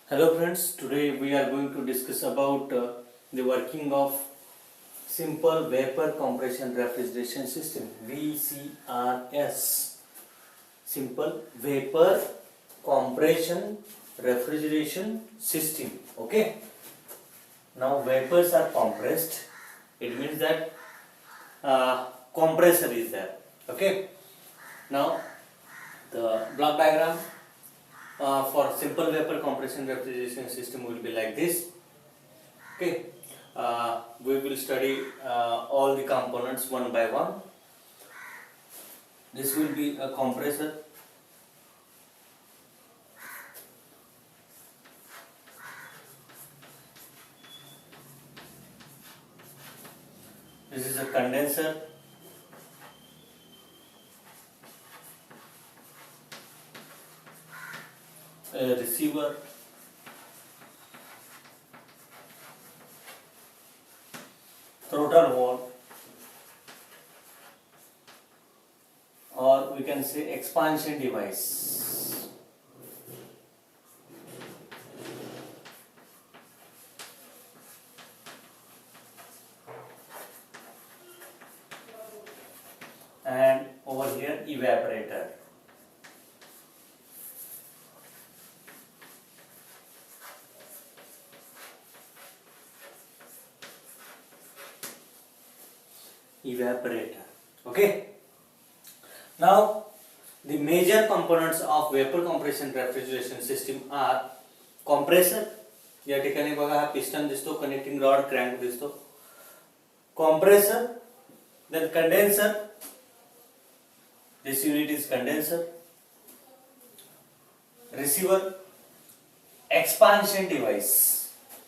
Hello friends, today we are going to discuss about the working of simple vapor compression refrigeration system VCRS. Simple vapor compression refrigeration system. Okay. Now vapors are compressed. It means that compressor is there. Okay. Now the block diagram for simple vapor compression refrigeration system will be like this. Okay, we will study all the components one by one. This will be a compressor. This is a condenser. A receiver. Throttle valve, or we can say expansion device. And over here evaporator. Evaporator. Okay. Now the major components of vapor compression refrigeration system are compressor. या ठिकाणी बघा हा piston दिसतो, connecting rod crank दिसतो. compressor, then condenser. This unit is condenser. Receiver, expansion device.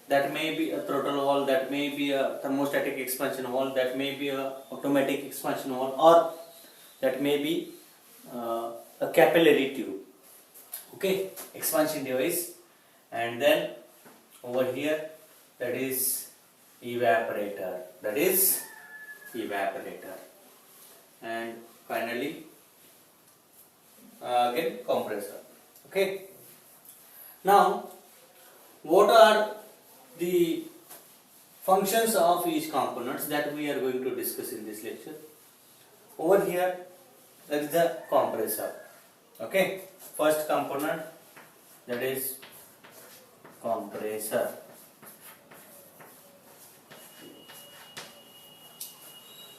That may be a throttle valve, that may be a thermostatic expansion valve, that may be a automatic expansion valve, or that may be a capillary tube. Okay, expansion device. And then over here, that is evaporator. That is evaporator. And finally, again compressor. Okay. Now, what are the functions of each components that we are going to discuss in this lecture? Over here, that is the compressor. Okay, first component, that is compressor.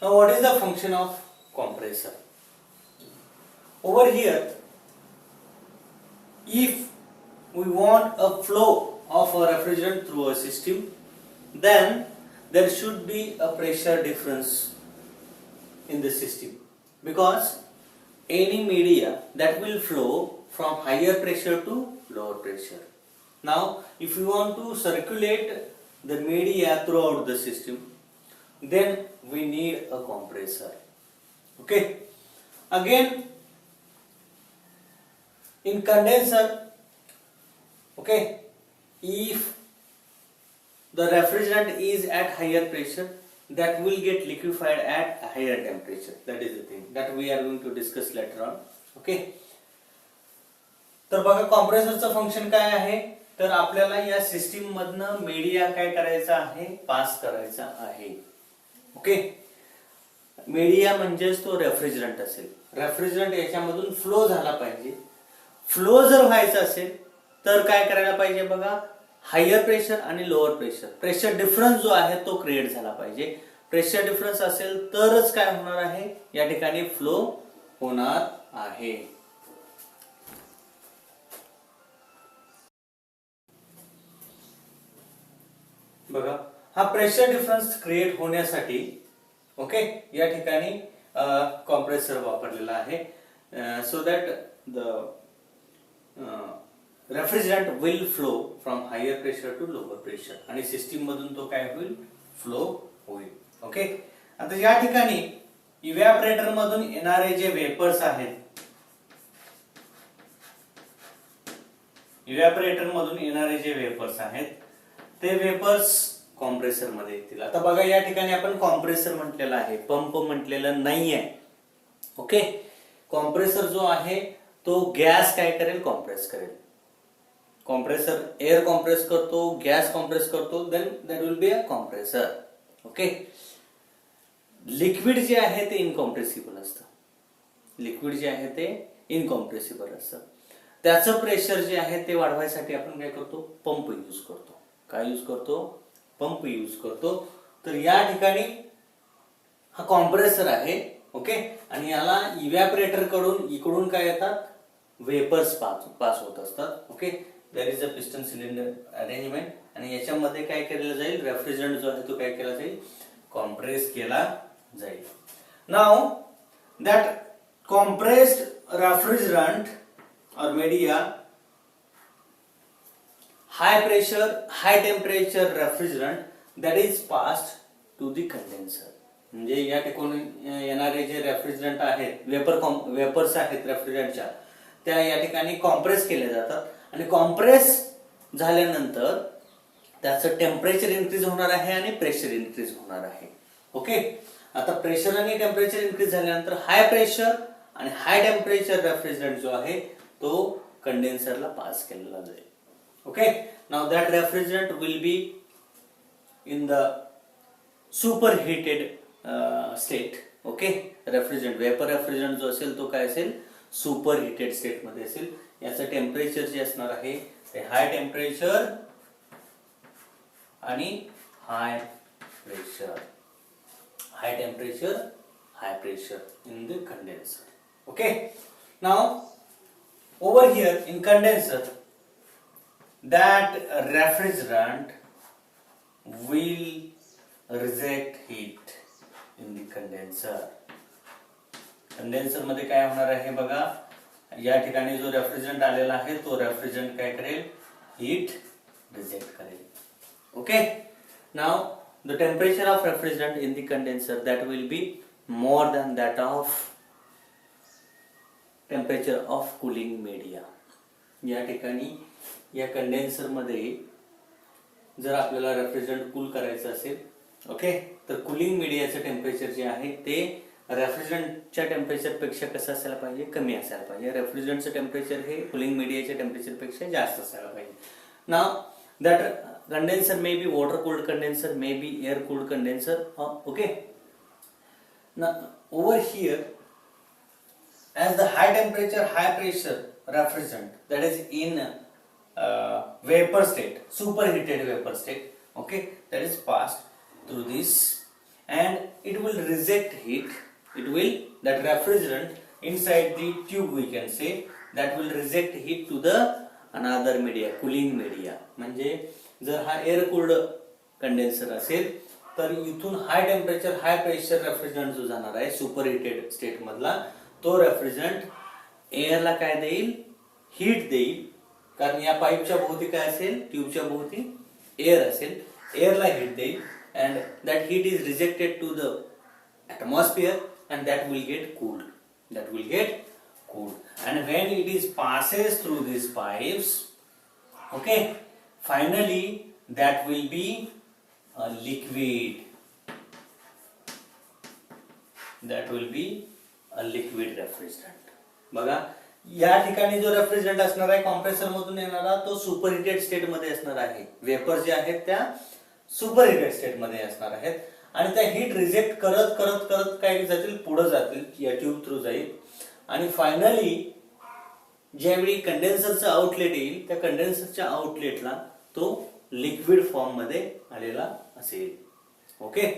Now what is the function of compressor? Over here, if we want a flow of a refrigerant through a system, then there should be a pressure difference in the system, because any media that will flow from higher pressure to lower pressure. Now if you want to circulate the media throughout the system, then we need a compressor. Okay, again in condenser, okay, if the refrigerant is at higher pressure, that will get liquefied at a higher temperature. That is the thing that we are going to discuss later on. Okay, तर बघा कॉम्प्रेसरचं function काय आहे, तर आपल्याला या system मधनं media काय करायचा आहे, पास करायचा आहे. ओके, मीडिया म्हणजेच तो रेफ्रिजरंट असेल. रेफ्रिजरंट याच्यामधून फ्लो झाला पाहिजे. फ्लो जर व्हायचा असेल तर काय करायला पाहिजे बघा, हायर प्रेशर आणि लोअर प्रेशर, प्रेशर डिफरन्स जो आहे तो क्रिएट झाला पाहिजे. प्रेशर डिफरन्स असेल तरच काय होणार आहे, या ठिकाणी फ्लो होणार आहे. बघा हा प्रेशर डिफरन्स क्रिएट होण्यासाठी ओके या ठिकाणी कॉम्प्रेसर वापरलेला आहे, so that the refrigerant will flow from higher pressure to lower pressure, आणि सिस्टीम मधून तो काय होईल, फ्लो होईल. ओके, आता या ठिकाणी इव्हॅपोरेटर मधून येणारे जे वेपर्स आहेत, इव्हॅपोरेटर मधून येणारे जे वेपर्स आहेत ते वेपर्स कॉम्प्रेसर मध्ये येतील. आता बघा या ठिकाणी आपण कॉम्प्रेसर म्हटलेला आहे, पंप म्हटलेलं नाहीये. ओके, कॉम्प्रेसर जो आहे तो गॅस काय करेल, कॉम्प्रेस करेल. कॉम्प्रेसर एअर कॉम्प्रेस करतो, गॅस कॉम्प्रेस करतो, then that will be a compressor. Okay. Liquid जे आहे ते इनकॉम्प्रेसिबल असतं. लिक्विड जे आहे ते इनकॉम्प्रेसिबल असतं. त्याचं प्रेशर जे आहे ते वाढवायसाठी आपण काय करतो, पंप यूज करतो. काय यूज करतो, पंप यूज करतो. तर या ठिकाणी हा कॉम्प्रेसर आहे. ओके. आणि याला इव्हॅपरेटर कडून इकडून काय येतात, वेपर्स पास होत असतात. Okay. There is a piston cylinder arrangement आणि याच्यामध्ये काय केलं जाईल, रेफ्रिजरंट जो आहे तो काय केला जाईल, कॉम्प्रेस केला जाईल. Now that compressed refrigerant or media, high pressure high temperature refrigerant that is passed to the condenser. म्हणजे या ठिकाणी येणारे जे रेफ्रिजरंट आहेत, वेपर्स आहेत रेफ्रिजरंटच्या, त्या या ठिकाणी कॉम्प्रेस केले जातात आणि कॉम्प्रेस झाल्यानंतर त्याचं टेम्परेचर इन्क्रीज होणार आहे आणि प्रेशर इन्क्रीज होणार आहे. ओके. आता प्रेशर आणि टेम्परेचर इन्क्रीज झाल्यानंतर हाय प्रेशर आणि हाय टेम्परेचर रेफ्रिजरंट जो आहे तो कंडेन्सरला पास केलेला जाईल. Okay. Now that refrigerant will be in the super heated state. Okay. Refrigerant vapour refrigerant जो असेल तो काय असेल, सुपर हिटेड स्टेट मध्ये असेल. याचं टेम्परेचर जे असणार आहे ते हाय टेम्परेचर आणि high pressure. High temperature high pressure in the condenser. Okay. Now over here in condenser, that refrigerant will reject heat in the condenser. Condenser मध्ये काय होणार आहे बघा, या ठिकाणी जो रेफ्रिजरंट आलेला आहे तो रेफ्रिजरंट काय करेल, हीट रिजेक्ट करेल. Okay. Now the temperature of refrigerant in the condenser that will be more than that of temperature of cooling media. या ठिकाणी या कंडेन्सर मध्ये जर आपल्याला रेफ्रिजरंट कूल करायचं असेल, ओके, तर कुलिंग मीडियाचं टेम्परेचर जे आहे ते रेफ्रिजरंटच्या टेम्परेचर पेक्षा कसं असायला पाहिजे, कमी असायला पाहिजे. रेफ्रिजरंटचं टेम्परेचर हे कुलिंग मीडियाच्या टेम्परेचर पेक्षा जास्त असायला पाहिजे. Now that condenser may be water cooled condenser, may be air cooled condenser. Okay. Now over here, as the high temperature high pressure refrigerant that is in vapor state, superheated vapor state, okay, that is passed through this and it will reject heat. That refrigerant inside the tube, we can say, that will reject heat to the another media, cooling media. म्हणजे जर हा air cooled condenser असेल तर इथून high temperature high pressure refrigerant जो जाणार आहे superheated state मधला, तो रेफ्रिजरंट एअरला काय देईल, हीट देईल. कारण या पाईपच्या भोवती काय असेल, ट्यूबच्या भोवती एअर असेल, एअरला हीट देईल and that heat is rejected to the atmosphere and that will get cooled and when it is passes through these pipes, okay, finally that will be a liquid, liquid refrigerant. बघा या ठिकाणी जो refrigerant असणार आहे compressor मधून येणारा तो superheated state मध्ये असणार आहे. वेपर जे आहेत त्या सुपरहिटेड स्टेट मध्ये असणार आहेत आणि त्या हीट रिजेक्ट करत करत करत काय जातील, पुढे जातील, या ट्यूब थ्रू जाईल आणि फायनली ज्यावेळी कंडेन्सरचं आउटलेट येईल त्या कंडेन्सरच्या आउटलेटला तो लिक्विड फॉर्म मध्ये आलेला असेल. Okay.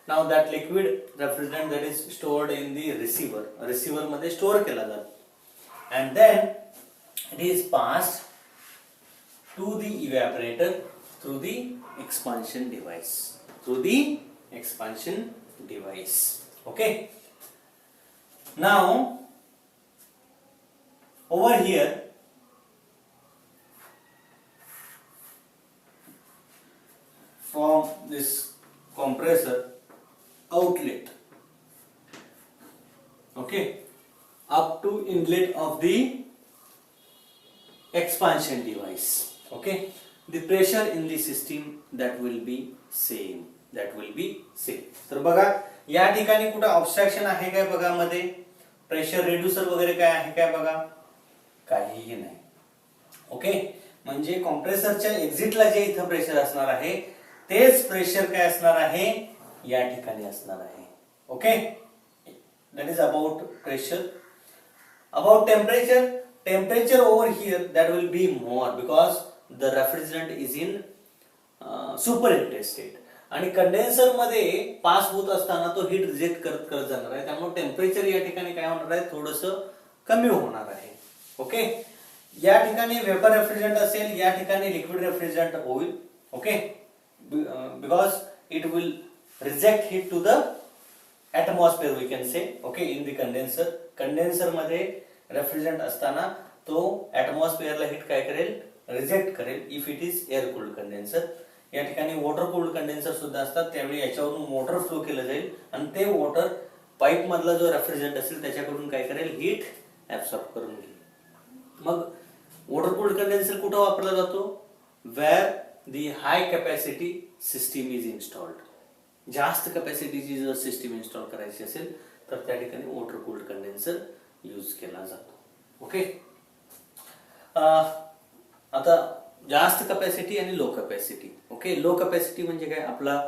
Now that liquid refrigerant that is stored in the receiver मध्ये स्टोअर केला जातो and then it is passed to the evaporator through the expansion device. Okay. Now over here from this compressor outlet, okay, up to inlet of the expansion device, okay, the pressure in the system that will be same. तर बघा या ठिकाणी कुठे obstruction आहे काय बघा, मध्ये pressure reducer वगैरे काय आहे काय बघा, काहीही नाही. ओके. म्हणजे कॉम्प्रेसरच्या एक्झिटला जे इथं प्रेशर असणार आहे तेच प्रेशर काय असणार आहे या ठिकाणी असणार आहे. Okay, that is about pressure. About temperature, temperature over here that will be more because the refrigerant is in superheated state. आणि कंडेन्सर मध्ये पास होत असताना तो हीट रिजेक्ट करत करत जाणार आहे, त्यामुळे टेम्परेचर या ठिकाणी काय होणार आहे थोडंसं कमी होणार आहे. ओके, या ठिकाणी वेपर रेफ्रिजरंट असेल, या ठिकाणी लिक्विड रेफ्रिजरंट होईल. Okay, because it will reject heat to the atmosphere we can say. okay, in the condenser मध्ये रेफ्रिजरंट असताना तो ऍटमॉस्फिअरला हीट काय करेल रिजेक्ट करेल if it is air cooled condenser. या ठिकाणी वॉटर कूल्ड कंडेन्सर सुद्धा असतात, त्यावेळी याच्यावरून वॉटर फ्लो केलं जाईल आणि ते वॉटर पाईप मधला जो रेफ्रिजरंट असेल त्याच्याकडून काय करेल हीट ऍब्सॉर्ब करून घेईल. मग वॉटर कूल्ड कंडेन्सर कुठं वापरला जातो where the high capacity system is installed. जास्त कॅपॅसिटीची जर सिस्टीम इन्स्टॉल करायची असेल तर त्या ठिकाणी वॉटर कूल्ड कंडेन्सर यूज केला जातो. ओके, आता जास्त कॅपॅसिटी आणि low capacity. Okay, low capacity म्हणजे काय आपला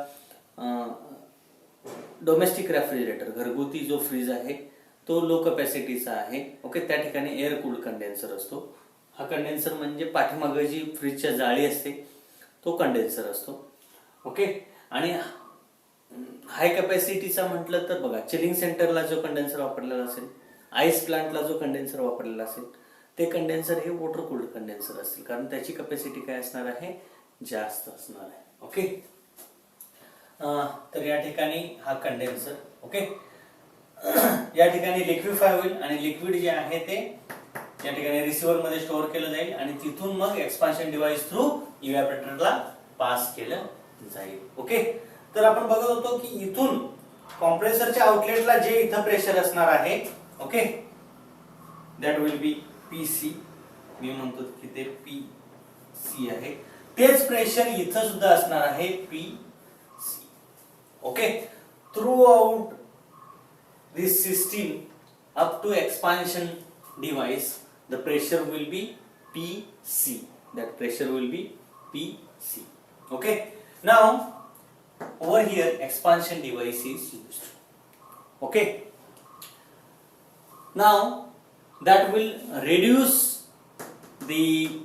डोमेस्टिक रेफ्रिजरेटर घरगुती जो फ्रीज आहे तो लो कॅपॅसिटीचा आहे. ओके, त्या ठिकाणी एअर कूल्ड कंडेन्सर असतो. हा कंडेन्सर म्हणजे पाठीमागे जी फ्रीजच्या जाळी असते तो कंडेन्सर असतो. ओके, आणि हाय कॅपॅसिटीचा म्हटलं तर बघा चिलिंग सेंटरला जो कंडेन्सर वापरलेला असेल, आईस प्लांटला जो कंडेन्सर वापरलेला असेल ते कंडेन्सर हे वॉटर कूल्ड कंडेन्सर असतील, कारण त्याची कॅपॅसिटी काय असणार आहे जास्त असणार आहे. ओके, तर या ठिकाणी हा कंडेन्सर. ओके, या ठिकाणी लिक्विफाय होईल आणि लिक्विड जे आहे ते या ठिकाणी रिसिव्हर मध्ये स्टोअर केलं जाईल आणि तिथून मग एक्सपान्शन डिव्हाइस थ्रू इव्हॅपोरेटरला पास केलं जाईल. ओके, तर आपण बघत होतो की इथून कॉम्प्रेसरच्या आउटलेटला जे इथं प्रेशर असणार आहे okay that will be PC. मी म्हणतो की ते पीसी आहे, तेच प्रेशर इथं सुद्धा असणार आहे PC. Okay, throughout this system up to expansion device the pressure will be PC. that pressure will be PC. Okay, now over here expansion device is used. Okay, now that will reduce the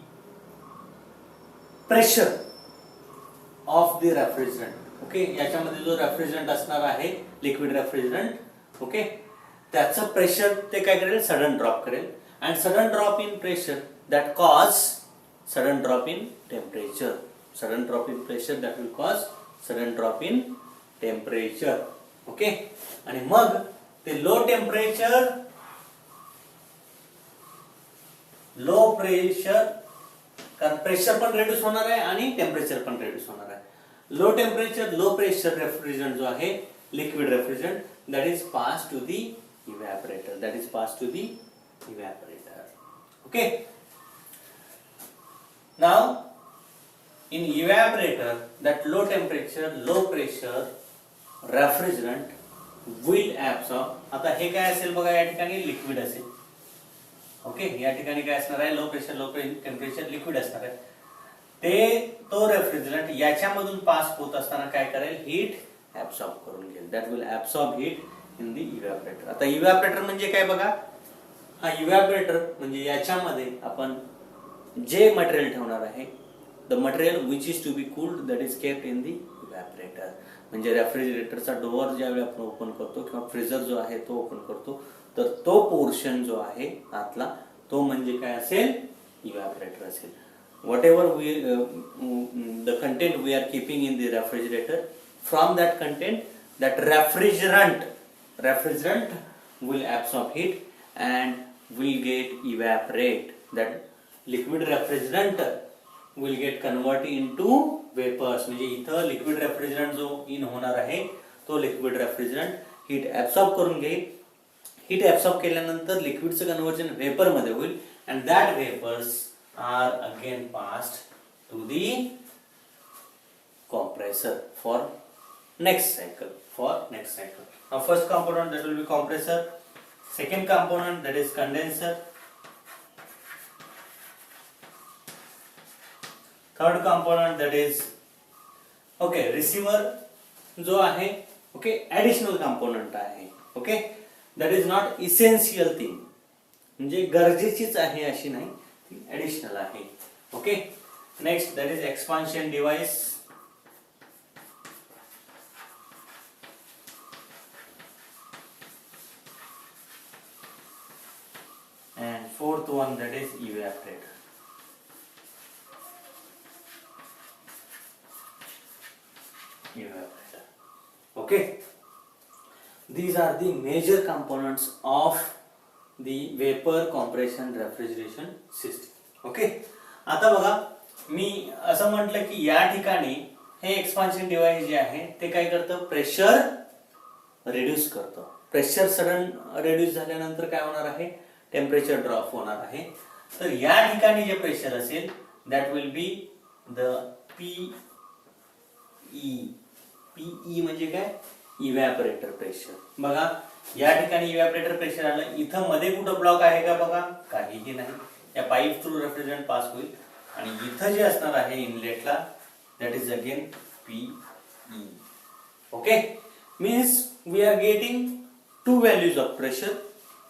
pressure of the refrigerant. Okay, याच्यामध्ये जो refrigerant असणार आहे liquid refrigerant okay त्याचं pressure ते काय करेल sudden drop करेल and sudden drop in pressure that cause sudden drop in temperature. Sudden drop in pressure that will cause sudden drop in temperature. Okay, आणि मग ते लो टेम्परेचर लो प्रेशर कारण pressure पण reduce होणार आहे आणि temperature पण रिड्यूस होणार आहे. Low temperature low pressure refrigerant जो आहे liquid refrigerant that is passed to the evaporator. That is passed to the evaporator. Okay, now in evaporator that low temperature low pressure refrigerant will absorb. आता हे काय असेल बघा या ठिकाणी liquid असेल ओके या ठिकाणी काय असणार आहे low pressure low temperature liquid असणार आहे ते तो रेफ्रिजरंट याच्यामधून पास होत असताना काय करेल हीट ऍब्सॉर्ब करून घेईल. That will absorb heat in the evaporator. आता इव्हॅपोरेटर म्हणजे काय बघा हा इव्हॅपोरेटर म्हणजे याच्यामध्ये आपण जे मटेरियल ठेवणार आहे the material which is to be cooled that is kept in the evaporator. म्हणजे रेफ्रिजरेटरचा डोअर ज्यावेळी आपण ओपन करतो किंवा फ्रीजर जो आहे तो ओपन करतो तर तो पोर्शन जो आहे आतला तो म्हणजे काय असेल इव्हॅपोरेटर असेल. whatever we the content we are keeping in the refrigerator from that content that refrigerant will absorb heat and will get evaporate. That liquid refrigerant will get converted into vapors. म्हणजे इथं liquid refrigerant जो in होणार आहे तो liquid refrigerant heat absorb करून घेईल. heat absorb केल्यानंतर लिक्विडचं conversion vapour मध्ये होईल and that vapors are again passed to the compressor for next cycle. Now first component that will be compressor, second component that is condenser, third component that is okay receiver जो आहे okay additional component आहे okay that is not essential thing म्हणजे गरजेचीच आहे अशी नाही ती additional आहे okay next that is expansion device and fourth one that is evaporator okay these are the major components of the vapor compression refrigeration system okay आता बघा मी असं म्हटलं की या ठिकाणी हे एक्सपान्शन डिव्हाइस जे आहे ते काय करतं प्रेशर रिड्यूस करतं प्रेशर सडन रिड्यूस झाल्यानंतर काय होणार आहे टेम्परेचर ड्रॉप होणार आहे तर या ठिकाणी जे प्रेशर असेल that will be the PE PE म्हणजे काय इव्हॅपोरेटर प्रेशर बघा या ठिकाणी इव्हॅपोरेटर प्रेशर आलं इथं मध्ये कुठं ब्लॉक आहे का बघा काहीही नाही या पाईप थ्रू रेफ्रिजरंट पास होईल आणि इथं जे असणार आहे इनलेटला that is again PE okay means we are getting two values of pressure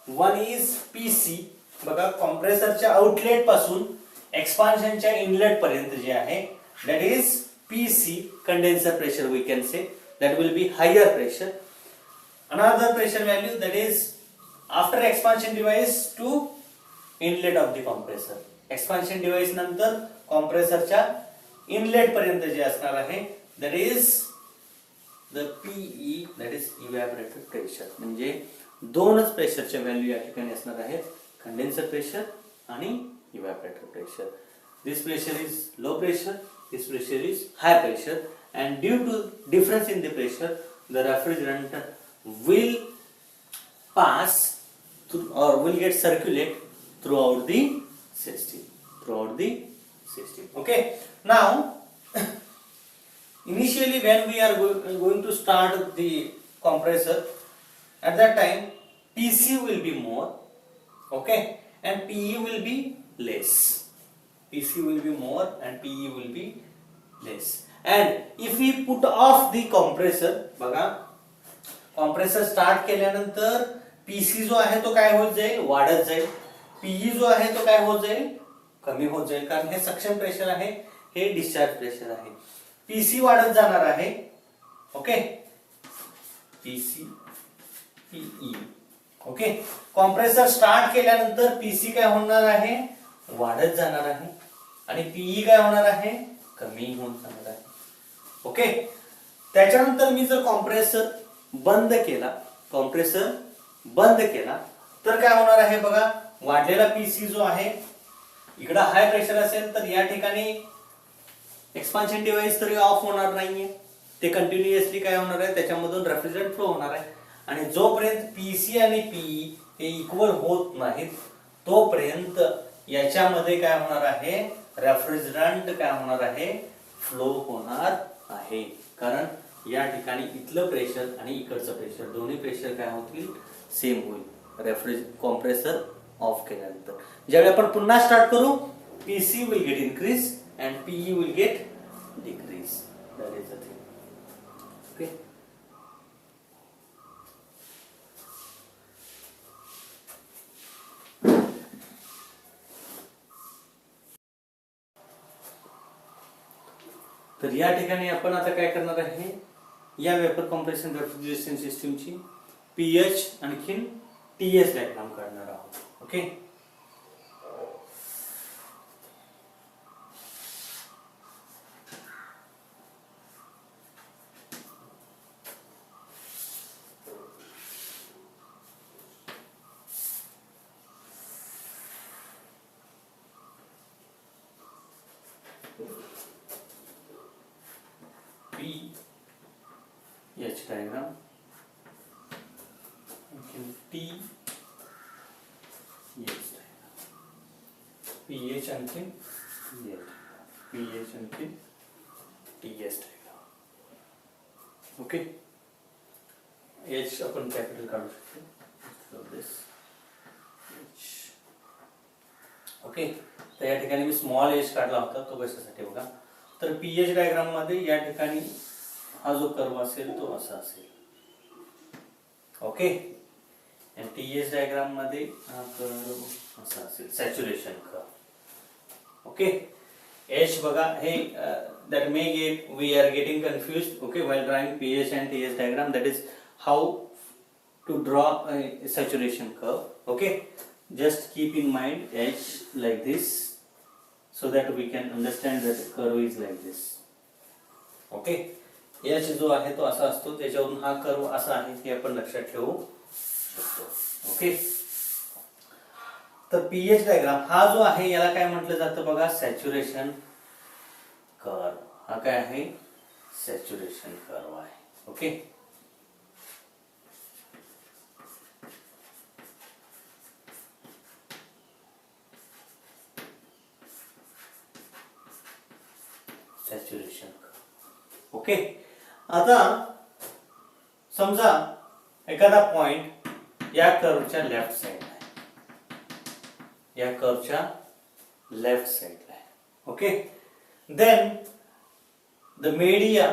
one is PC बघा कॉम्प्रेसरच्या आउटलेट पासून एक्सपान्शनच्या इनलेट पर्यंत जे आहे that is PC condenser pressure we can say that will be higher pressure another pressure value that is after expansion device to inlet of the compressor expansion device नंतर compressor च्या inlet पर्यंत जे असणार आहे that is the PE that is evaporator pressure म्हणजे दोनच प्रेशरच्या value या ठिकाणी असणार आहेत कंडेन्सर प्रेशर आणि इव्हॅपोरेटर pressure this pressure is low pressure this pressure is high pressure and due to difference in the pressure the refrigerant will pass through or will get circulate throughout the system okay now initially when we are going to start the compressor at that time PC will be more okay and PE will be less PC will be more and PE will be less and if we put off the compressor बघा compressor start केल्यानंतर PC जो आहे तो काय होत जाईल वाढत जाईल PE जो आहे तो काय होत जाईल कमी होत जाईल कारण हे सक्शन प्रेशर आहे हे डिस्चार्ज प्रेशर आहे PC वाढत जाणार आहे okay PC PE okay compressor start केल्यानंतर PC काय होणार आहे वाढत जाणार आहे आणि PE काय होणार आहे कमी होऊन जाणार आहे ओके त्याच्यानंतर मी जर कॉम्प्रेसर बंद केला तर काय होणार आहे बघा वाढलेला पीसी जो आहे इकडे हाय प्रेशर असेल तर या ठिकाणी एक्सपान्शन डिव्हाइस तरी ऑफ होणार नाहीये ते कंटिन्युअसली काय होणार आहे त्याच्यामधून रेफ्रिजरंट फ्लो होणार आहे आणि जोपर्यंत पीसी आणि पीई हे इक्वल होत नाहीत तोपर्यंत याच्यामध्ये काय होणार आहे रेफ्रिजरंट काय होणार आहे फ्लो होणार आहे कारण या ठिकाणी इथलं प्रेशर आणि इकडचं प्रेशर दोन्ही प्रेशर काय होतील सेम होईल कॉम्प्रेसर ऑफ केल्यानंतर ज्यावेळी आपण पुन्हा स्टार्ट करू PC will get increase and PE will get decrease that is the thing okay तर या ठिकाणी आपण आता काय करणार आहे या वेपर कॉम्प्रेशन रेफ्रिजरेशन सिस्टीमची पीएच आणखीन टीएस डायग्राम काढणार आहोत okay pH diagram T pH आणखी pH आणखी TS diagram ओके H आपण कॅपिटल काढू शकतो ओके तर या ठिकाणी मी स्मॉल एच काढला होता, तो कशासाठी बघा, तर पीएच डायग्राम मध्ये या ठिकाणी हा जो कर्व असेल तो असा असेल. ओके. आणि टीएच डायग्राम मध्ये हा कर्व असा असेल, सॅच्युरेशन कर्व. ओके. एच बघा हे that may get we are getting confused, okay, while drawing pH and TS diagram, that is how to draw a saturation curve. Okay, just keep in mind H like this so that we can understand that the curve is like this. Okay, H जो आहे तो असा असतो, त्याच्यावरून हा curve असा आहे हे आपण लक्षात ठेवू शकतो. ओके. तर पीएच डायग्राम हा जो आहे याला काय म्हटलं जातं बघा, सॅच्युरेशन कर्व. हा काय आहे, सॅच्युरेशन कर्व आहे. ओके. Saturation curve. ओके. आता समजा एखादा पॉइंट या कर्वच्या लेफ्ट साइड आहे, या कर्वच्या लेफ्ट साइडला आहे. Okay. then the media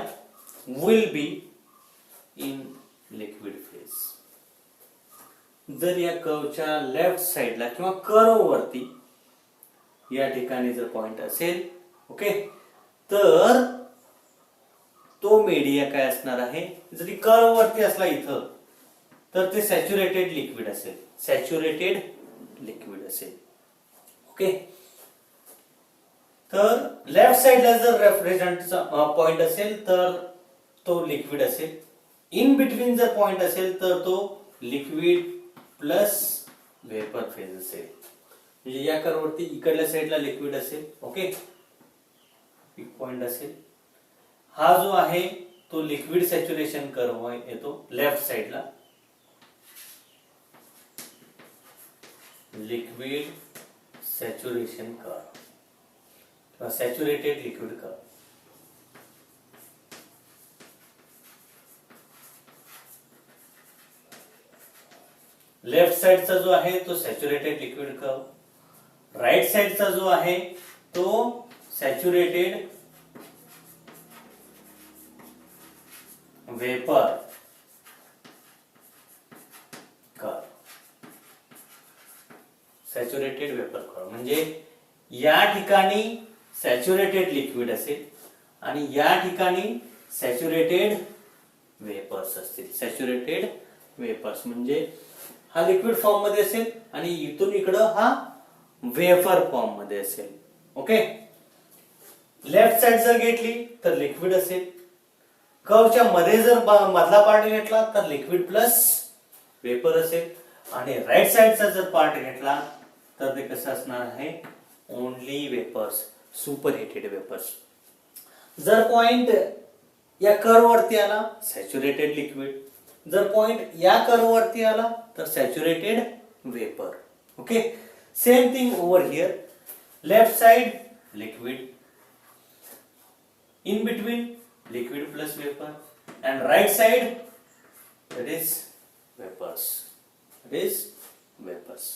will be in liquid phase. जर या कर्वच्या लेफ्ट साइडला किंवा कर्व वरती या ठिकाणी जर पॉइंट असेल, ओके, तर तो मीडिया काय असणार आहे, जरी कर्व वरती असला इथं तर ते सॅच्युरेटेड लिक्विड असेल, सॅच्युरेटेड लिक्विड असेल. ओके. तर लेफ्ट साइडला जर रेफ्रिजरंटचा पॉइंट असेल तर तो लिक्विड असेल, इन बिटवीन जर पॉइंट असेल तर तो लिक्विड प्लस वेपर फेज असेल. म्हणजे या कर्ववरती इकडल्या साइडला लिक्विड असेल, ओके, पीक पॉइंट असेल. हा जो आहे तो लिक्विड सॅच्युरेशन कर्व येतो लेफ्ट साइडला, liquid saturation curve, saturated liquid curve. Left साइडचा जो आहे तो सॅच्युरेटेड लिक्विड कर्व, राइट साइडचा जो आहे तो saturated vapour curve. Saturated vapour curve म्हणजे या ठिकाणी सॅच्युरेटेड लिक्विड असेल आणि या ठिकाणी सॅच्युरेटेड वेपर्स असतील. सॅच्युरेटेड वेपर्स म्हणजे हा लिक्विड फॉर्म मध्ये असेल आणि इथून इकडं हा वेपर फॉर्म मध्ये असेल. ओके. लेफ्ट साइड जर घेतली तर लिक्विड असेल, कर्वच्या मध्ये जर मधला पार्ट घेतला तर लिक्विड प्लस वेपर असेल, आणि राइट साइडचा जर पार्ट घेतला तर ते कसं असणार आहे, ओनली वेपर्स, सुपरहीटेड वेपर्स. जर पॉइंट या कर्व वरती आला सॅच्युरेटेड लिक्विड, जर पॉइंट या कर्व वरती आला तर saturated vapour. Okay. Same thing over here, left side liquid, in between liquid plus vapor, and right side that is vapors, that is vapors.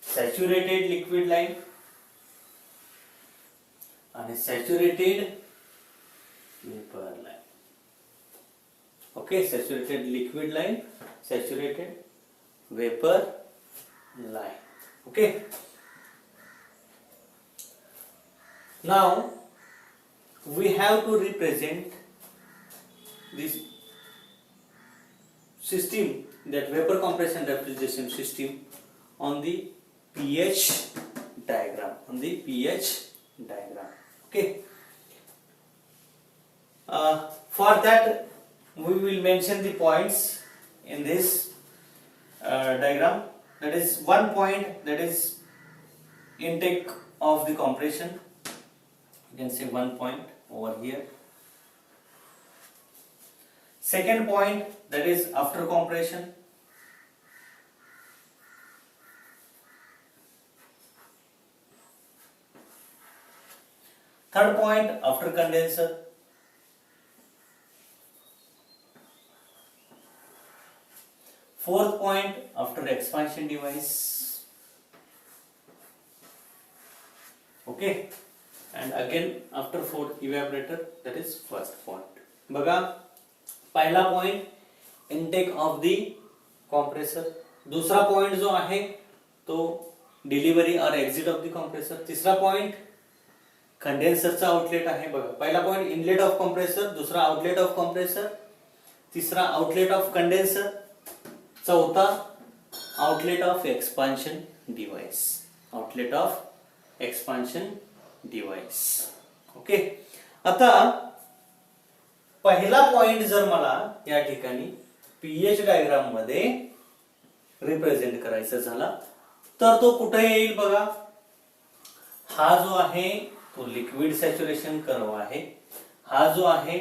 Saturated liquid line and saturated vapor line. Okay, saturated liquid line, saturated vapor line. Okay. Now we have to represent this system, that vapor compression refrigeration system, on the pH diagram, on the pH diagram. Okay. For that we will mention the points in this diagram. That is one point, that is intake of the compression. You can say one point over here. Second point, that is after compression. Third point, after condenser. Fourth point, after expansion device. Okay. And again after 4 evaporator, that is first point. बघा, पहिला point intake of the compressor. दुसरा point जो आहे तो delivery or exit of the compressor. तिसरा point कंडेन्सरचा outlet आहे. बघा, पहिला पॉइंट इनलेट ऑफ कॉम्प्रेसर, दुसरा आउटलेट ऑफ कॉम्प्रेसर, तिसरा आउटलेट ऑफ कंडेन्सर, चौथा outlet of expansion device. Outlet of expansion device. Okay. आता पहिला पॉइंट जर मला या ठिकाणी पीएच डायग्राम मध्ये रिप्रेझेंट करायचा झाला तर तो कुठे येईल? बघा, हा जो आहे तो लिक्विड सॅच्युरेशन कर्व आहे, हा जो आहे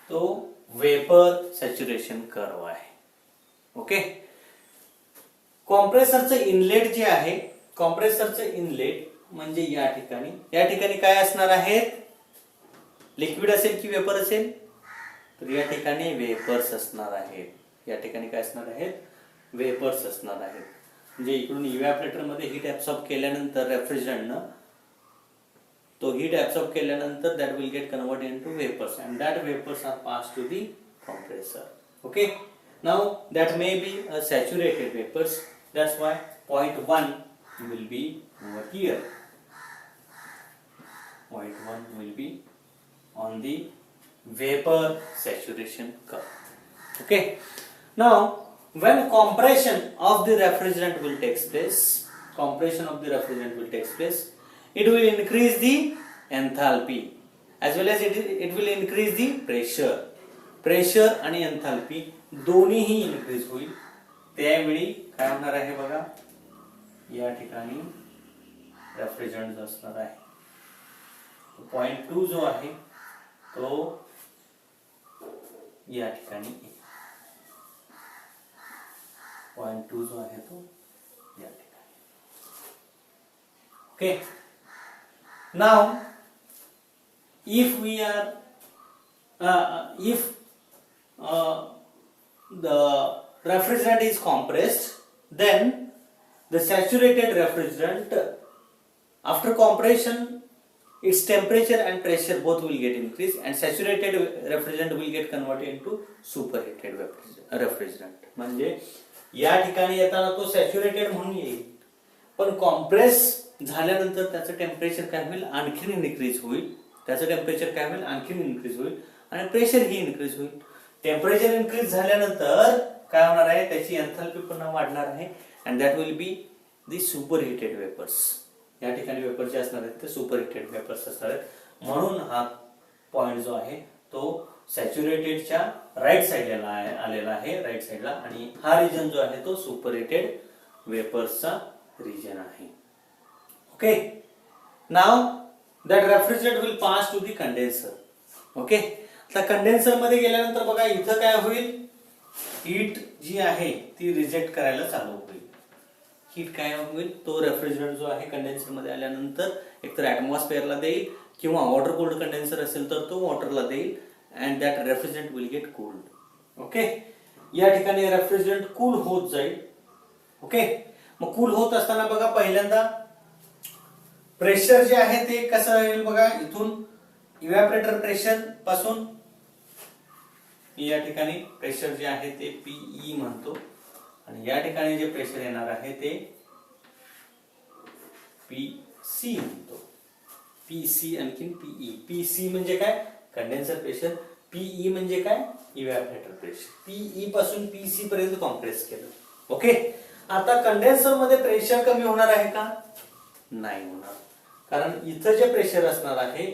तो वेपर सॅच्युरेशन कर्व आहे. ओके. कॉम्प्रेसरचं इनलेट जे आहे, कॉम्प्रेसरचं इनलेट म्हणजे या ठिकाणी काय असणार आहेत? लिक्विड असेल की वेपर असेल? तर या ठिकाणी वेपर्स असणार आहेत. या ठिकाणी काय असणार आहेत? वेपर्स असणार आहेत. म्हणजे इकडून इव्हॅपोरेटर मध्ये हीट ऍब्सॉर्ब केल्यानंतर रेफ्रिजरंटनं तो हीट ऍब्सॉर्ब केल्यानंतर that will get converted into vapours and that vapours are pass to the compressor. Okay. Now that may be a saturated vapours. That's why point 1 will be over here. Point 1 will be on the vapor saturation curve. Okay. Now, when compression of the refrigerant will take place, it will increase the enthalpy as well as it will increase the pressure. Pressure आणि enthalpy दोन्हीही increase होईल. त्यावेळी काय होणार आहे? बघा, या ठिकाणी रेफ्रिजरंट असणार आहे. पॉइंट 2 जो आहे तो या ठिकाणी, पॉइंट 2 जो आहे तो या ठिकाणी. Okay. Now if we are if the refrigerant is compressed, then the saturated refrigerant, after compression, its temperature and pressure both will get increased and saturated refrigerant will get converted into superheated refrigerant. म्हणजे या ठिकाणी येताना तो saturated म्हणून येईल, पण compress झाल्यानंतर त्याचं टेम्परेचर काय होईल? आणखीन इन्क्रीज होईल. त्याचं टेम्परेचर काय होईल? आणखीन इन्क्रीज होईल आणि प्रेशर ही इन्क्रीज होईल. टेम्परेचर इन्क्रीज झाल्यानंतर काय होणार आहे? त्याची एन्थॅल्पी पुन्हा वाढणार आहे and that will be the superheated vapors. या ठिकाणी वेपर जे असणार आहेत ते सुपरहीटेड वेपर्स असणार आहेत. म्हणून हा पॉइंट जो आहे तो सॅच्युरेटेडच्या राईट साइडला आलेला आहे, राईट साइडला, आणि हा रिजन जो आहे तो सुपरहीटेड वेपर्सचा रिजन आहे. ओके. Now that refrigerant will pass to the condenser. Okay. आता कंडेन्सर मध्ये गेल्यानंतर बघा इथं काय होईल? हीट जी आहे ती रिजेक्ट करायला चालू होईल. हीट काय होईल? तो रेफ्रिजरंट जो आहे कंडेन्सर मध्ये आल्यानंतर एकतर ऍटमॉस्फिअरला देईल किंवा वॉटर कूल्ड कंडेन्सर असेल तर तो वॉटरला देईल and that refrigerant will get cooled. Okay. या ठिकाणी रेफ्रिजरंट कूल होत जाईल. ओके. मग कूल होत असताना बघा पहिल्यांदा प्रेशर जे आहे ते कसं येईल? बघा, इथून इव्हॅपोरेटर प्रेशर पासून या ठिकाणी प्रेशर जे आहे ते पीई म्हणतो आणि या ठिकाणी जे प्रेशर येणार आहे ते पीसी म्हणतो. पीसी आणखीन पीई. पीसी म्हणजे काय? Condenser pressure. पीई म्हणजे काय? इव्हॅपोरेटर प्रेशर. पीई पासून पीसी पर्यंत कॉम्प्रेस केलं. ओके. आता कंडेन्सर मध्ये प्रेशर कमी होणार आहे का? नाही होणार, कारण इथं जे प्रेशर असणार आहे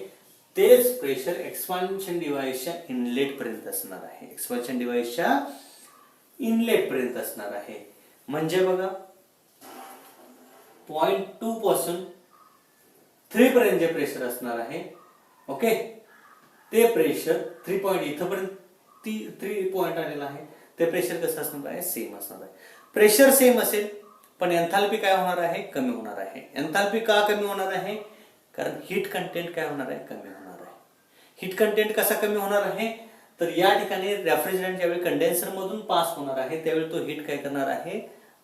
तेच प्रेशर एक्सपान्शन डिव्हाइसच्या इनलेट पर्यंत असणार आहे. एक्सपान्शन डिव्हाइसच्या इनलेट पर्यंत असणार आहे. म्हणजे बघा, पॉइंट 2 पासून 3 पर्यंत जे प्रेशर असणार आहे, ओके, ते प्रेशर 3 पॉइंट इथपर्यंत 3 पॉइंट आलेला आहे, ते प्रेशर कसं असणार आहे? सेम असणार आहे. प्रेशर सेम असेल पण एन्थाल्पी काय होणार आहे? कमी होणार आहे. एन्थाल्पी का कमी होणार आहे? कारण हीट कंटेंट काय होणार आहे? कमी होणार आहे. हीट कंटेंट कसा कमी होणार आहे? तर या ठिकाणी रेफ्रिजरंट ज्यावेळी कंडेन्सर मधून पास होणार आहे त्यावेळी तो हीट काय करणार आहे?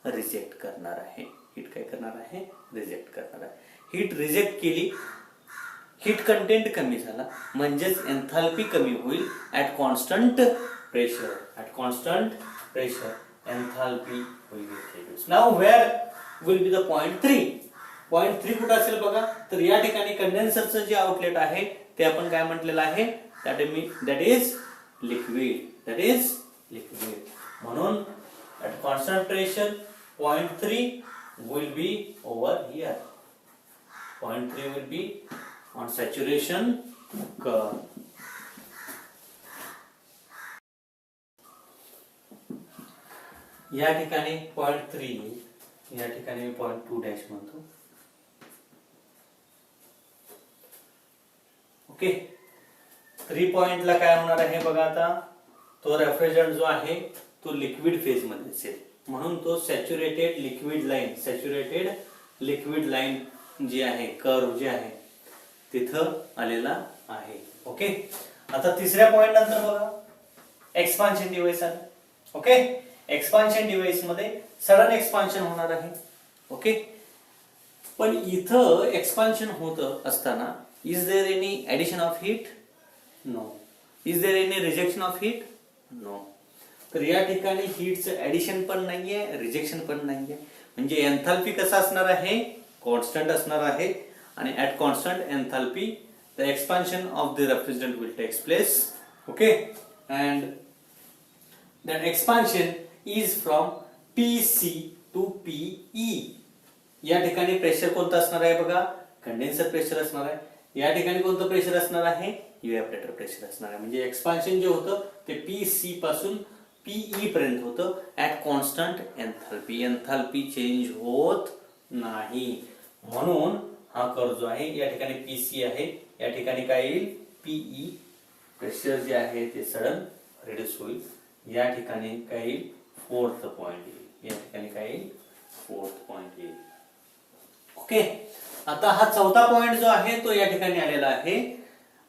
रिजेक्ट करणार आहे. हीट काय करणार आहे? रिजेक्ट करणार आहे. हीट रिजेक्ट केली, हीट कंटेंट कमी झाला, म्हणजेच एन्थाल्पी कमी होईल at constant pressure. At constant pressure enthalpy will get reduce. Now where will be the point 3. Point 3 कुठे असेल बघा, तर या ठिकाणी कंडेन्सरचं जे आउटलेट आहे ते आपण काय म्हटलेलं आहे, that is liquid. That is liquid. म्हणून at constant pressure point 3 will be over here. Point 3 will be on saturation curve. या ठिकाणी पॉइंट 3, या ठिकाणी मी पॉइंट 2 डॅश म्हणतो. ओके, 3 पॉइंटला काय होणार आहे बघा, आता तो रेफ्रिजरंट जो आहे तो लिक्विड फेज मध्ये असेल, म्हणून तो सॅच्युरेटेड लिक्विड लाईन जी आहे, कर्व जे आहे तिथं आलेला आहे. ओके, आता तिसऱ्या पॉइंट नंतर बघा एक्सपान्शन डिव्हाइस आहे. ओके, एक्सपान्शन डिव्हाइस मध्ये सडन एक्सपान्शन होणार आहे. ओके, पण इथं एक्सपान्शन होत असताना is there any addition of heat? No. Is there any rejection of heat? No. तर या ठिकाणी हीटचं ऍडिशन पण नाहीये, रिजेक्शन पण नाहीये, म्हणजे एन्थाल्पी कसा असणार आहे, कॉन्स्टंट असणार आहे. आणि at constant enthalpy the expansion of the refrigerant will takes place. Okay, and that expansion is from PC to PE. या ठिकाणी प्रेशर कोणतं असणार आहे बघा, कंडेन्सर प्रेशर असणार आहे. या ठिकाणी कोणतं प्रेशर असणार आहे, इव्हॅपोरेटर प्रेशर असणार आहे. म्हणजे एक्सपान्शन जे होतं ते PC पासून PE पर्यंत होतं at constant enthalpy. Enthalpy change होत नाही, म्हणून हा कर्व जो आहे या ठिकाणी PC आहे, या ठिकाणी काय येईल, PE. प्रेशर जे आहे ते सडन रिड्यूस होईल. या ठिकाणी काय येईल, फोर्थ पॉइंट येईल. या ठिकाणी काय येईल, फोर्थ पॉइंट येईल. ओके, आता हा चौथा पॉइंट जो आहे तो या ठिकाणी आलेला आहे.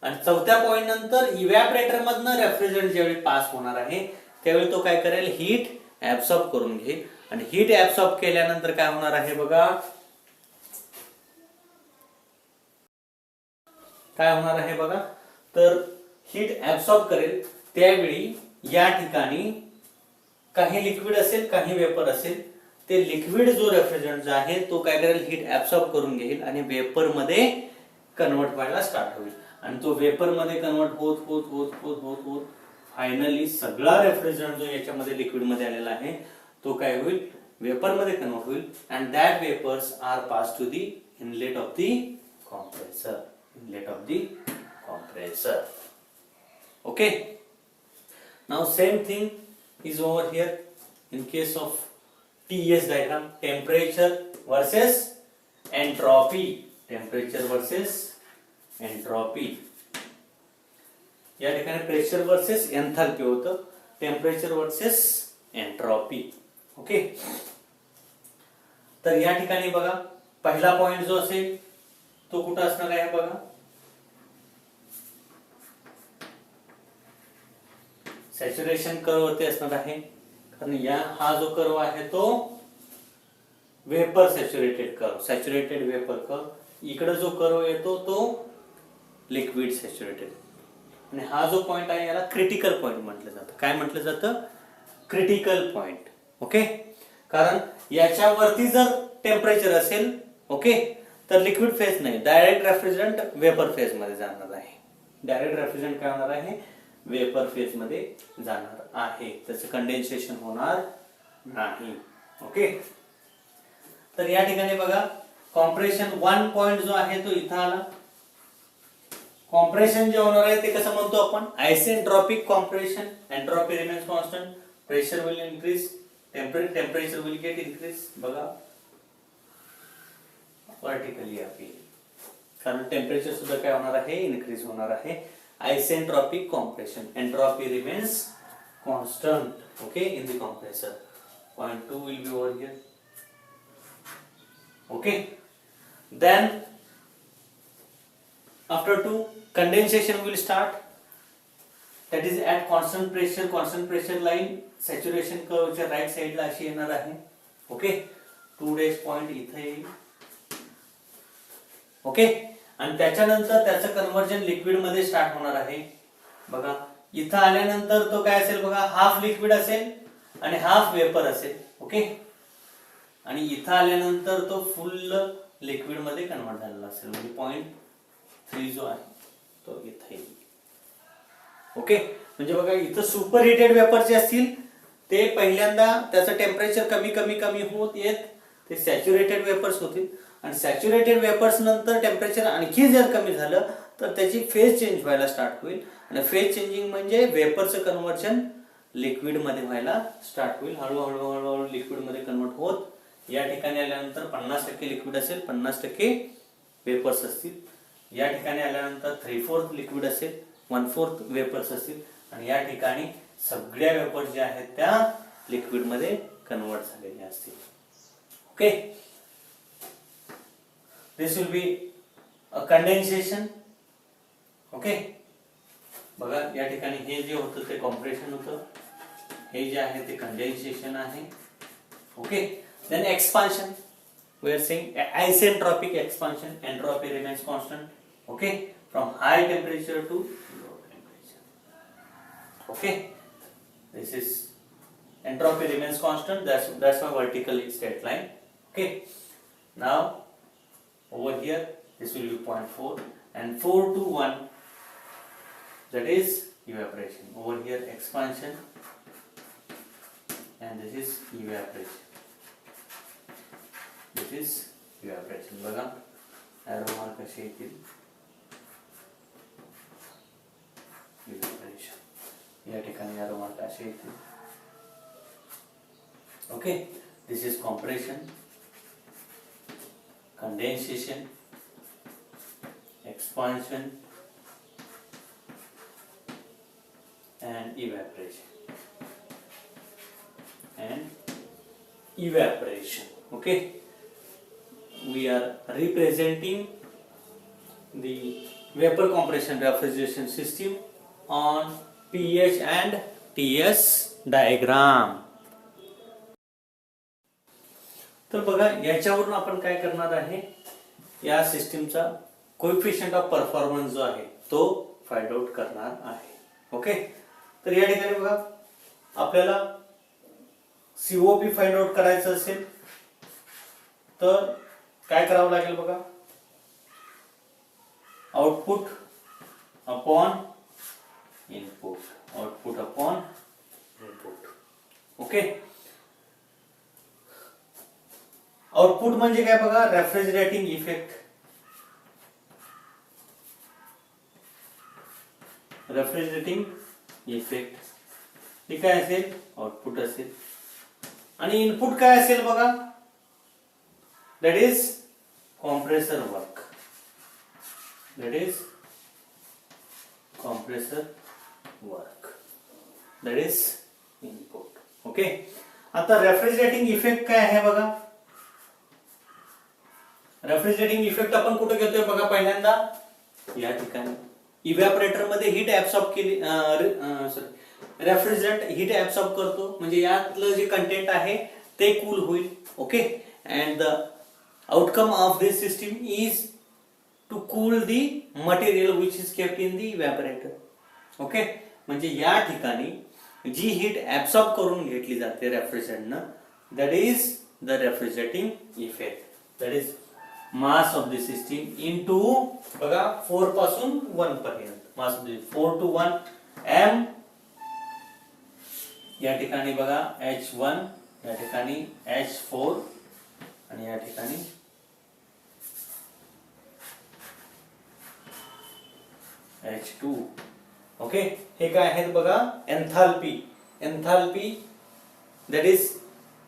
आणि चौथ्या पॉइंट नंतर इव्हॅपोरेटर मधनं रेफ्रिजरंट ज्यावेळी पास होणार आहे त्यावेळी तो काय करेल, हीट ऍब्सॉर्ब करून घेईल. आणि हीट ऍब्सॉर्ब केल्यानंतर काय होणार आहे बघा, काय होणार आहे बघा, तर हीट ऍब्सॉर्ब करेल. त्यावेळी या ठिकाणी काही लिक्विड असेल, काही वेपर असेल. ते लिक्विड जो रेफ्रिजरंट जो आहे तो काय करेल, हीट ऍब्सॉर्ब करून घेईल आणि वेपर मध्ये कन्वर्ट व्हायला स्टार्ट होईल. आणि तो वेपर मध्ये कन्वर्ट होत होत होत होत होत होत फायनली सगळा रेफ्रिजरंट जो याच्यामध्ये लिक्विड मध्ये आलेला आहे तो काय होईल, वेपर मध्ये कन्वर्ट होईल. And that vapours are pass to the inlet of the compressor. Inlet of the compressor. Okay, now same thing is over here in case of TS diagram, temperature versus entropy. Temperature versus entropy. या ठिकाणी pressure versus enthalpy होतं, temperature versus entropy. Okay, तर या ठिकाणी बघा पहिला point जो असेल तो कुठं असणार आहे बघा, सॅच्युरेशन कर्व वरती असणार आहे. कारण हा जो कर्व आहे तो vapour saturated curve, saturated vapour curve. इकडे जो कर्व येतो तो लिक्विड सॅच्युरेटेड. आणि हा जो पॉइंट आहे याला क्रिटिकल पॉइंट म्हटलं जातं. काय म्हटलं जातं, क्रिटिकल पॉइंट. ओके, कारण याच्यावरती जर टेम्परेचर असेल, ओके, तर लिक्विड फेज नाही, डायरेक्ट रेफ्रिजरंट वेपर फेज मध्ये जाणार आहे. डायरेक्ट रेफ्रिजरंट काय होणार आहे, वेपर फेज मध्ये जाणार आहे. त्याचं कंडेन्सेशन होणार नाही. ओके, तर या ठिकाणी बघा कॉम्प्रेशन 1 पॉइंट जो आहे तो इथं आला. कॉम्प्रेशन जे होणार आहे ते कसं म्हणतो आपण, isentropic compression. Entropy remains constant, pressure will increase, temperature will get increase. बघा वर्टिकली अपील, कारण टेम्परेचर सुद्धा काय होणार आहे, इनक्रीज होणार आहे. Isentropic compression, entropy remains constant, okay, in the compressor. Point 2 will be over here. Okay, then after 2 condensation will start, that is at constant pressure line saturation curve च्या right side ला अशी येणार आहे. Okay, 2 dash point इथे येईल. Okay. आणि त्याच्यानंतर त्याचं कन्व्हर्जन लिक्विड मध्ये स्टार्ट होणार आहे. बघा इथं आल्यानंतर तो काय असेल बघा, हाफ लिक्विड असेल आणि हाफ वेपर असेल. ओके. आणि इथं आल्यानंतर तो फुल लिक्विड मध्ये कन्वर्ट झालेला असेल, म्हणजे 0.3 जो आहे तो इथे येईल. ओके. म्हणजे बघा इथं सुपर हिटेड वेपर जे असतील ते पहिल्यांदा त्याचं टेम्परेचर कमी कमी कमी होत येत ते सॅच्युरेटेड वेपर्स होतील. आणि सॅच्युरेटेड वेपर्स नंतर टेम्परेचर आणखी जर कमी झालं तर त्याची फेज चेंज व्हायला स्टार्ट होईल. आणि फेज चेंजिंग म्हणजे वेपरचं कन्व्हर्जन लिक्विड मध्ये व्हायला स्टार्ट होईल. हळूहळू हळूहळू लिक्विड मध्ये कन्वर्ट होत या ठिकाणी आल्यानंतर 50% लिक्विड असेल, 50% वेपर्स असतील. या ठिकाणी आल्यानंतर 3/4 लिक्विड असेल, 1/4 वेपर्स असतील. आणि या ठिकाणी सगळ्या वेपर्स ज्या आहेत त्या लिक्विड मध्ये कन्वर्ट झालेल्या असतील. Okay. This will be a condensation. Okay. बघा या ठिकाणी हे जे होतं ते कॉम्प्रेशन होतं, हे जे आहे ते कंडेन्सेशन आहे. Okay. Then expansion, we are saying isentropic expansion, entropy remains constant. Okay, from high temperature to low temperature. Okay, this is entropy remains constant. That's why vertical is straight line. Okay, now over here this will be 0.4 and 4 to 1, that is evaporation. Over here expansion and this is evaporation. This is evaporation. बघा arrow mark कसे येतील. evaporation या ठिकाणी arrow mark असे येतील. Okay. This is compression, condensation, expansion and evaporation. Okay, we are representing the vapor compression refrigeration system on pH and TS diagram. तर बघा याच्यावरून आपण काय करणार आहे, या सिस्टीमचा कोएफिशिएंट ऑफ परफॉर्मन्स जो आहे तो फाइंड आउट करणार आहे. ओके. तर या ठिकाणी बघा आपल्याला सीओपी फाइंड आउट करायचं असेल तर काय करावं लागेल बघा, output upon input, output upon input. Okay. Output म्हणजे काय बघा, रेफ्रिजरेटिंग इफेक्ट, रेफ्रिजरेटिंग इफेक्ट हे काय असेल, आउटपुट असेल. आणि इनपुट काय असेल बघा, that is compressor work, that is compressor work, that is input. Okay. आता रेफ्रिजरेटिंग इफेक्ट काय आहे बघा, रेफ्रिजरेटिंग इफेक्ट आपण कुठे घेतोय बघा, पहिल्यांदा या ठिकाणी इव्हॅपोरेटर मध्ये हीट ऍब्सॉर्ब केली, रेफ्रिजरंट हीट ऍब्सॉर्ब करतो म्हणजे यातलं जे कंटेंट आहे ते कूल होईल. Okay. And the outcome of this system is to cool the material which is kept in the evaporator. Okay. म्हणजे या ठिकाणी जी हीट ऍब्सॉर्ब करून घेतली जाते रेफ्रिजरंटनं, that is the refrigerating effect, that is mass of the system into बघा 4 पासून 1 पर्यंत, mass of the 4 to 1 m. या ठिकाणी बघा H1, या ठिकाणी H4 आणि या ठिकाणी H2. ओके. हे काय आहेत बघा, enthalpy, enthalpy that is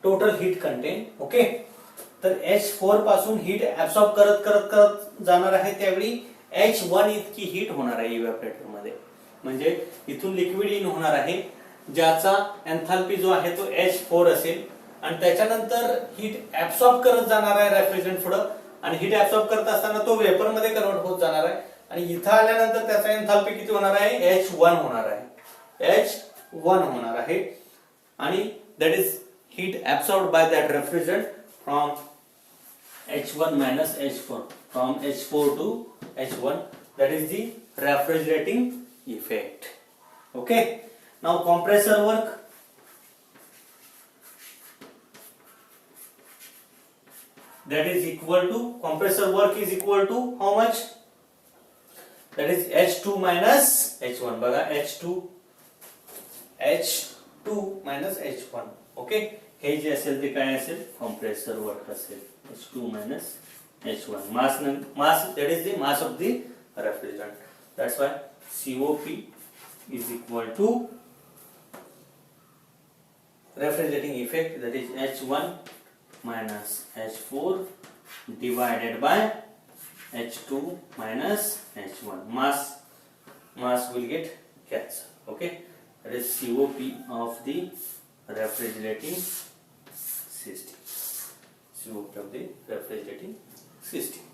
total heat content. Okay. तर H4 पासून हीट ऍब्सॉर्ब करत करत करत जाणार आहे, त्यावेळी H1 इतकी हीट होणार आहे इव्हॅपोरेटर मध्ये. म्हणजे इथून लिक्विड इन होणार आहे ज्याचा एन्थाल्पी जो आहे तो H4 असेल. आणि त्याच्यानंतर हीट ऍब्सॉर्ब करत जाणार आहे रेफ्रिजरंट पुढं, आणि हीट ऍब्सॉर्ब करत असताना तो वेपर मध्ये कन्वर्ट होत जाणार आहे. आणि इथं आल्यानंतर त्याचा एन्थाल्पी किती होणार आहे, H1 होणार आहे, H1 होणार आहे. आणि that is heat absorbed by that refrigerant from H1 minus H4 from H4 to H1. That is the refrigerating effect. Okay. Now compressor work. That is equal to, compressor work is equal to how much? That is H2 minus H1. बघा H2 minus H1. Okay. हे जे असेल ते काय असेल? compressor work असेल. H2 minus H1. Mass, that is the mass of the refrigerant. That's why COP is equal to refrigerating effect, that is H1 minus H4 divided by H2 minus H1. Mass will get cancelled. Okay, that is COP of the refrigerating system. COP of the refrigerating system.